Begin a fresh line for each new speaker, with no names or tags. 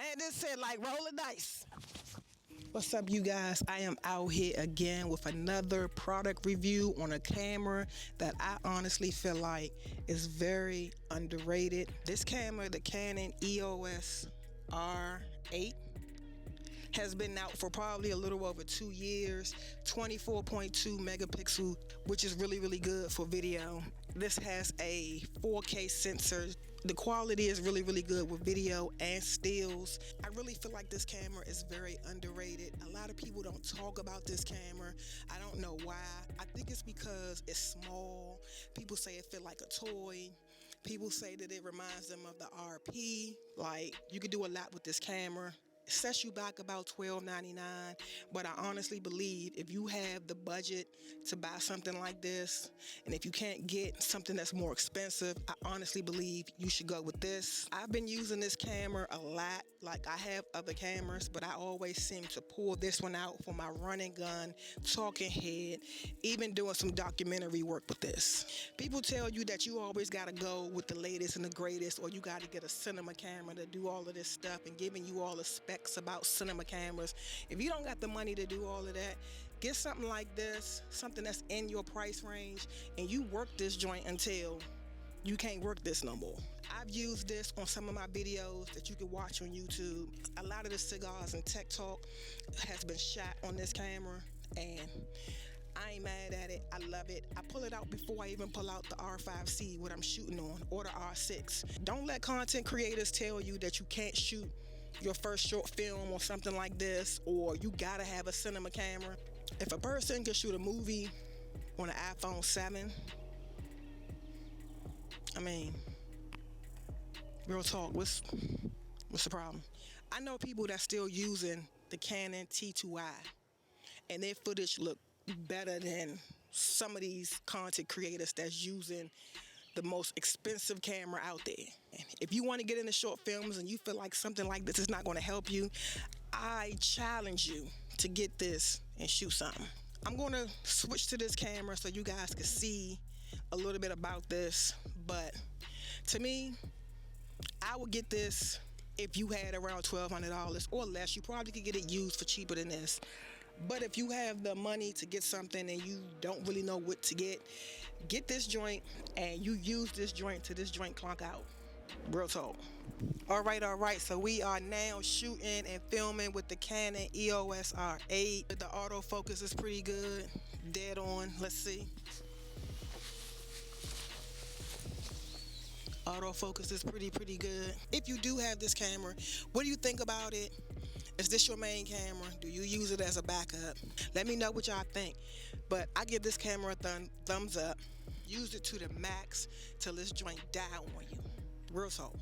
Man, this shit like rolling dice. What's up, you guys? I am out here again with another product review on a camera that I honestly feel like is very underrated. This camera, the Canon EOS R8, has been out for probably a little over 2 years. 24.2 megapixel, which is really good for video. This has a 4K sensor. The quality is really good with video and stills. I really feel like this camera is very underrated. A lot of people don't talk about this camera. I don't know why. I think it's because it's small. People say it feel like a toy. People say that it reminds them of the RP. Like, you could do a lot with this camera. It sets you back about $12.99, but I honestly believe if you have the budget to buy something like this, and if you can't get something that's more expensive, I honestly believe you should go with this. I've been using this camera a lot. Like, I have other cameras, but I always seem to pull this one out for my running gun, talking head, even doing some documentary work with this. People tell you that you always gotta go with the latest and the greatest, or you gotta get a cinema camera to do all of this stuff, and giving you all the specs about cinema cameras. If you don't got the money to do all of that, get something like this, something that's in your price range, and you work this joint until you can't work this no more. I've used this on some of my videos that you can watch on YouTube. A lot of the cigars and tech talk has been shot on this camera, and I ain't mad at it. I love it. I pull it out before I even pull out the R5C, what I'm shooting on, or the R6. Don't let content creators tell you that you can't shoot your first short film or something like this, or you gotta have a cinema camera. If a person can shoot a movie on an iPhone 7, I mean, real talk, what's the problem? I know people that's still using the Canon T2i, and their footage look better than some of these content creators that's using the most expensive camera out there. And if you want to get into short films and you feel like something like this is not going to help you, I challenge you to get this and shoot something. I'm going to switch to this camera so you guys can see a little bit about this. But to me, I would get this if you had around $1,200 or less. You probably could get it used for cheaper than this. But if you have the money to get something and you don't really know what to get this joint and you use this joint till this joint clunk out. Real talk. All right. So we are now shooting and filming with the Canon EOS R8. The autofocus is pretty good. Dead on. Let's see. Autofocus is pretty good. If you do have this camera, what do you think about it? Is this your main camera? Do you use it as a backup? Let me know what y'all think. But I give this camera a thumbs up. Use it to the max till this joint die on you. Real talk.